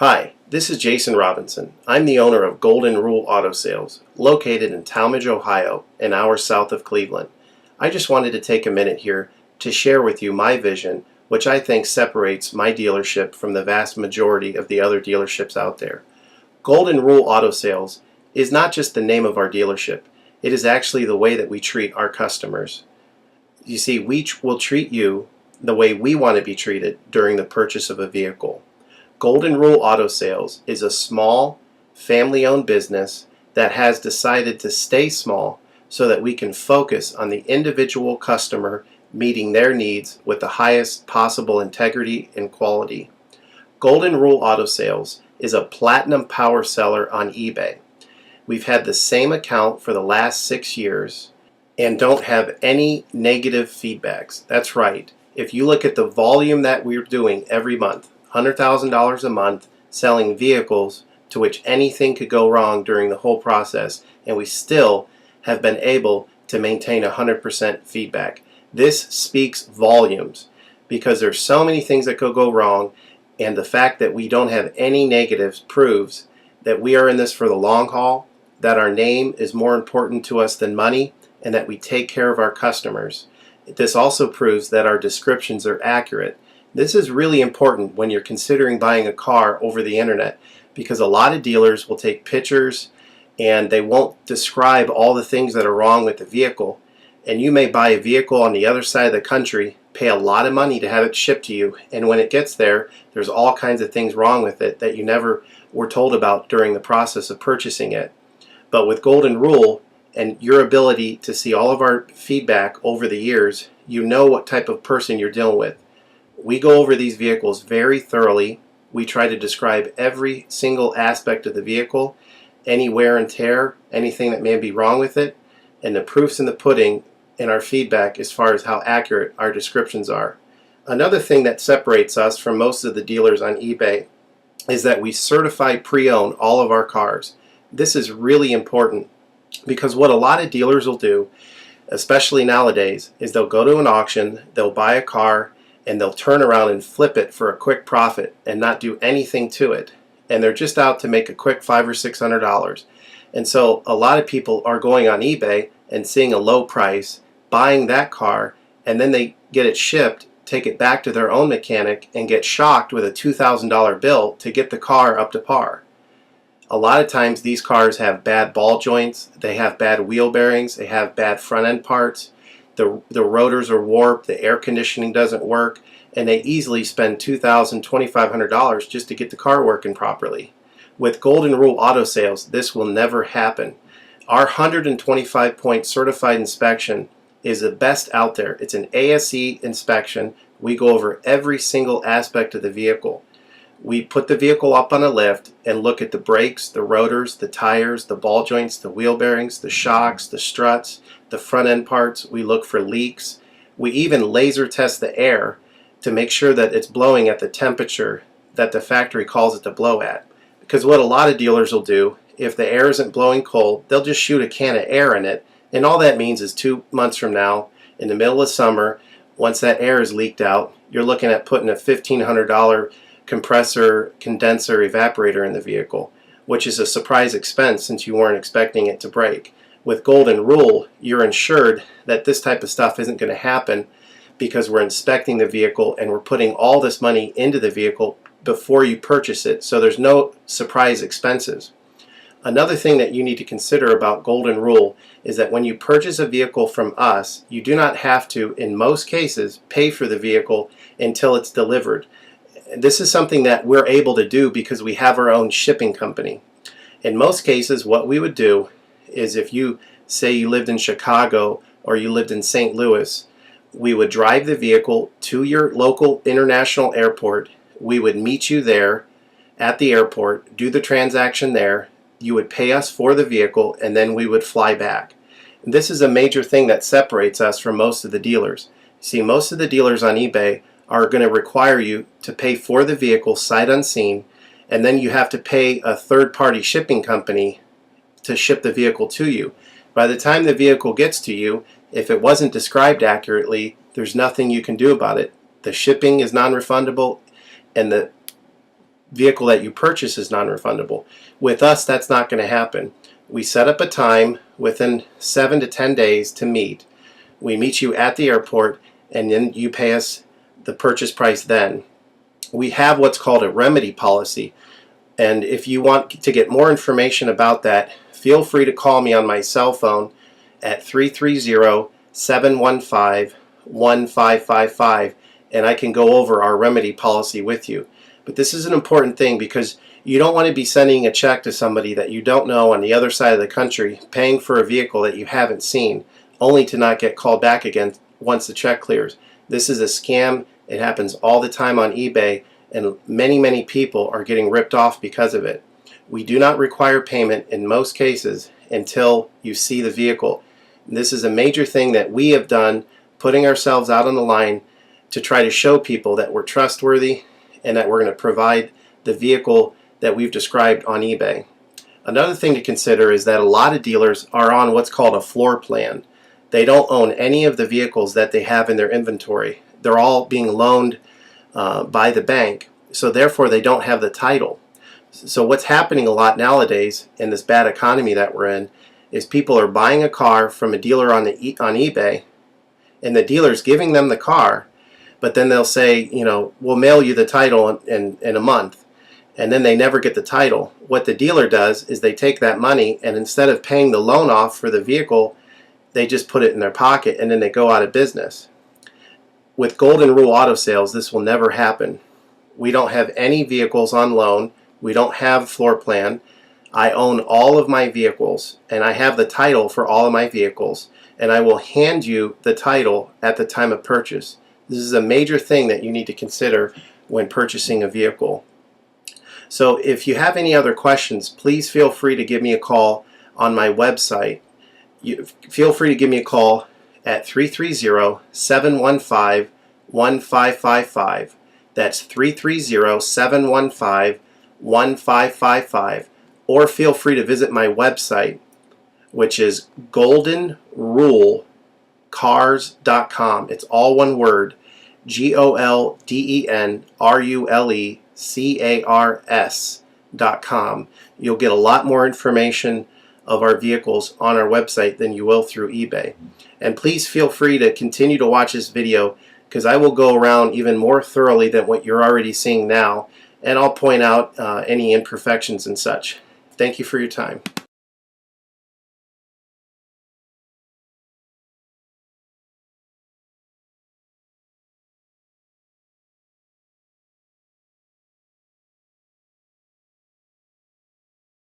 Hi, this is Jason Robinson. I'm the owner of Golden Rule Auto Sales, located in Talmadge, Ohio, an hour south of Cleveland. I just wanted to take a minute here to share with you my vision, which I think separates my dealership from the vast majority of the other dealerships out there. Golden Rule Auto Sales is not just the name of our dealership, it is actually the way that we treat our customers. You see, we will treat you the way we want to be treated during the purchase of a vehicle. Golden Rule Auto Sales is a small, family-owned business that has decided to stay small so that we can focus on the individual customer meeting their needs with the highest possible integrity and quality. Golden Rule Auto Sales is a platinum power seller on eBay. We've had the same account for the last 6 years and don't have any negative feedbacks. That's right. If you look at the volume that we're doing every month, $100,000 a month selling vehicles to which anything could go wrong during the whole process, and we still have been able to maintain 100% feedback. This speaks volumes because there's so many things that could go wrong, and the fact that we don't have any negatives proves that we are in this for the long haul, that our name is more important to us than money, and that we take care of our customers. This also proves that our descriptions are accurate. This is really important when you're considering buying a car over the internet, because a lot of dealers will take pictures and they won't describe all the things that are wrong with the vehicle. And you may buy a vehicle on the other side of the country, pay a lot of money to have it shipped to you, and when it gets there, there's all kinds of things wrong with it that you never were told about during the process of purchasing it. But with Golden Rule and your ability to see all of our feedback over the years, you know what type of person you're dealing with. We go over these vehicles very thoroughly. We try to describe every single aspect of the vehicle, any wear and tear, anything that may be wrong with it, and the proof's in the pudding in our feedback as far as how accurate our descriptions are. Another thing that separates us from most of the dealers on eBay is that we certify pre-owned all of our cars. This is really important because what a lot of dealers will do, especially nowadays, is they'll go to an auction, they'll buy a car, and they'll turn around and flip it for a quick profit and not do anything to it. And they're just out to make a quick $500 or $600. And so a lot of people are going on eBay and seeing a low price, buying that car, and then they get it shipped, take it back to their own mechanic, and get shocked with a $2,000 bill to get the car up to par. A lot of times these cars have bad ball joints, they have bad wheel bearings, they have bad front end parts. The rotors are warped, the air conditioning doesn't work, and they easily spend $2,000, $2,500 just to get the car working properly. With Golden Rule Auto Sales, this will never happen. Our 125-point certified inspection is the best out there. It's an ASE inspection. We go over every single aspect of the vehicle. We put the vehicle up on a lift and look at the brakes, the rotors, the tires, the ball joints, the wheel bearings, the shocks, the struts, the front end parts. We look for leaks. We even laser test the air to make sure that it's blowing at the temperature that the factory calls it to blow at. Because what a lot of dealers will do, if the air isn't blowing cold, they'll just shoot a can of air in it, and all that means is 2 months from now, in the middle of summer, once that air is leaked out, you're looking at putting a $1,500 compressor, condenser, evaporator in the vehicle, which is a surprise expense since you weren't expecting it to break. With Golden Rule, you're ensured that this type of stuff isn't going to happen because we're inspecting the vehicle and we're putting all this money into the vehicle before you purchase it, so there's no surprise expenses. Another thing that you need to consider about Golden Rule is that when you purchase a vehicle from us, you do not have to, in most cases, pay for the vehicle until it's delivered. This is something that we're able to do because we have our own shipping company. In most cases, what we would do is if you say you lived in Chicago or you lived in St. Louis, we would drive the vehicle to your local international airport. We would meet you there at the airport, do the transaction there. You would pay us for the vehicle, and then we would fly back. And this is a major thing that separates us from most of the dealers. See, most of the dealers on eBay are going to require you to pay for the vehicle sight unseen, and then you have to pay a third-party shipping company to ship the vehicle to you. By the time the vehicle gets to you, if it wasn't described accurately, there's nothing you can do about it. The shipping is non-refundable, and the vehicle that you purchase is non-refundable. With us, that's not going to happen. We set up a time within 7 to 10 days to meet. We meet you at the airport, and then you pay us the purchase price then. We have what's called a remedy policy, and if you want to get more information about that, feel free to call me on my cell phone at 330-715-1555, and I can go over our remedy policy with you. But this is an important thing because you don't want to be sending a check to somebody that you don't know on the other side of the country, paying for a vehicle that you haven't seen, only to not get called back again once the check clears. This is a scam. It happens all the time on eBay, and many people are getting ripped off because of it. We do not require payment in most cases until you see the vehicle. This is a major thing that we have done, putting ourselves out on the line to try to show people that we're trustworthy and that we're going to provide the vehicle that we've described on eBay. Another thing to consider is that a lot of dealers are on what's called a floor plan. They don't own any of the vehicles that they have in their inventory. They're all being loaned by the bank, so therefore they don't have the title. So what's happening a lot nowadays in this bad economy that we're in is people are buying a car from a dealer on eBay, and the dealer's giving them the car, but then they'll say, you know, we'll mail you the title in a month, and then they never get the title. What the dealer does is they take that money, and instead of paying the loan off for the vehicle, they just put it in their pocket, and then they go out of business. With Golden Rule Auto Sales, this will never happen. We don't have any vehicles on loan. We don't have floor plan. I own all of my vehicles, and I have the title for all of my vehicles, and I will hand you the title at the time of purchase. This is a major thing that you need to consider when purchasing a vehicle. So if you have any other questions, please feel free to give me a call on my website. Feel free to give me a call at 330-715-1555. That's 330-715-1555. Or feel free to visit my website, which is goldenrulecars.com. It's all one word, goldenrulecars.com. You'll get a lot more information of our vehicles on our website than you will through eBay. And please feel free to continue to watch this video, because I will go around even more thoroughly than what you're already seeing now, and I'll point out any imperfections and such. Thank you for your time.